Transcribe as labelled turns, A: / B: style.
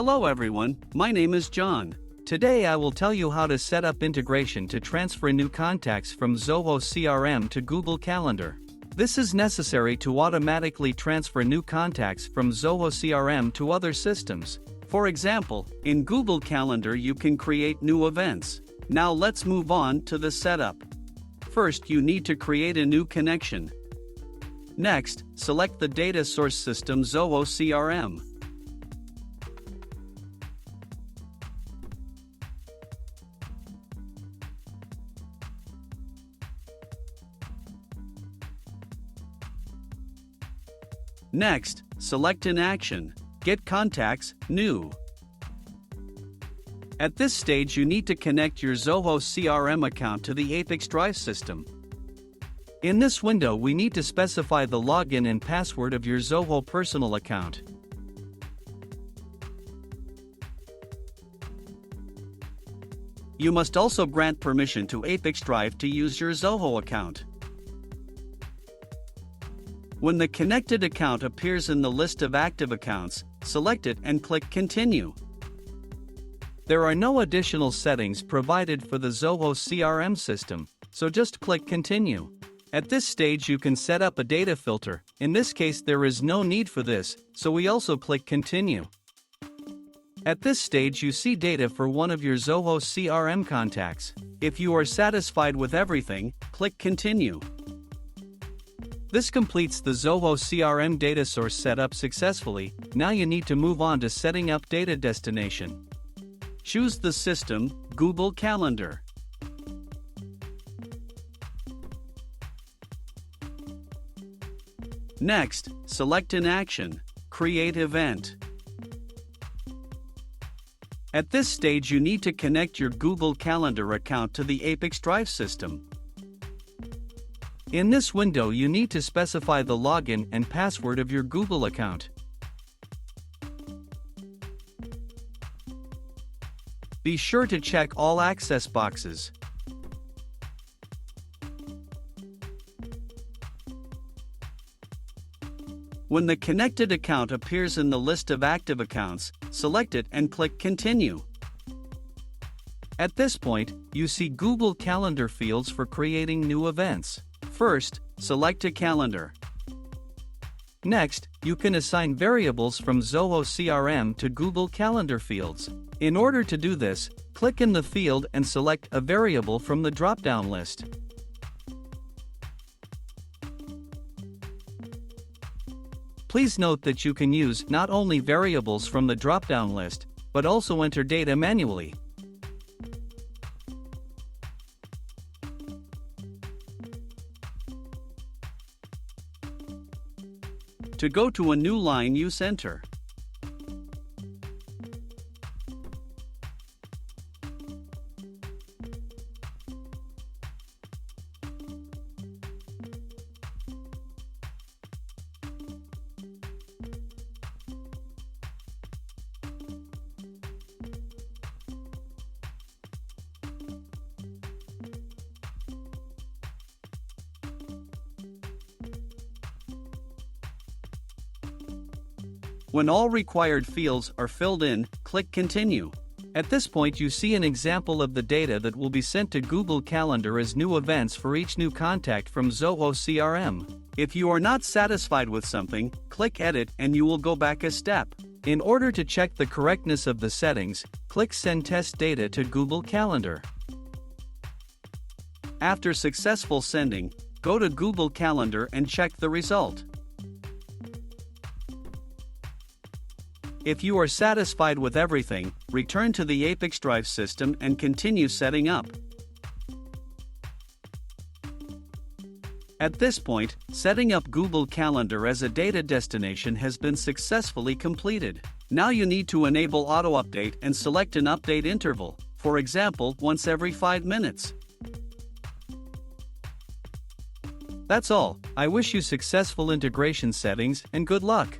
A: Hello everyone, my name is John. Today I will tell you how to set up integration to transfer new contacts from Zoho CRM to Google Calendar. This is necessary to automatically transfer new contacts from Zoho CRM to other systems. For example, in Google Calendar you can create new events. Now let's move on to the setup. First, you need to create a new connection. Next, select the data source system Zoho CRM. Next, select an action, Get Contacts, New. At this stage you need to connect your Zoho CRM account to the ApiX-Drive system. In this window we need to specify the login and password of your Zoho personal account. You must also grant permission to ApiX-Drive to use your Zoho account. When the connected account appears in the list of active accounts, select it and click Continue. There are no additional settings provided for the Zoho CRM system, so just click Continue. At this stage you can set up a data filter. In this case there is no need for this, so we also click Continue. At this stage you see data for one of your Zoho CRM contacts. If you are satisfied with everything, click Continue. This completes the Zoho CRM data source setup successfully. Now you need to move on to setting up data destination. Choose the system, Google Calendar. Next, select an action, Create Event. At this stage you need to connect your Google Calendar account to the ApiX-Drive system. In this window you need to specify the login and password of your Google account. Be sure to check all access boxes. When the connected account appears in the list of active accounts, select it and click Continue. At this point, you see Google Calendar fields for creating new events. First, select a calendar. Next, you can assign variables from Zoho CRM to Google Calendar fields. In order to do this, click in the field and select a variable from the drop-down list. Please note that you can use not only variables from the drop-down list, but also enter data manually. To go to a new line, use Enter. When all required fields are filled in, click Continue. At this point you see an example of the data that will be sent to Google Calendar as new events for each new contact from Zoho CRM. If you are not satisfied with something, click Edit and you will go back a step. In order to check the correctness of the settings, click Send Test Data to Google Calendar. After successful sending, go to Google Calendar and check the result. If you are satisfied with everything, return to the ApiX-Drive system and continue setting up. At this point, setting up Google Calendar as a data destination has been successfully completed. Now you need to enable auto-update and select an update interval, for example, once every 5 minutes. That's all. I wish you successful integration settings and good luck.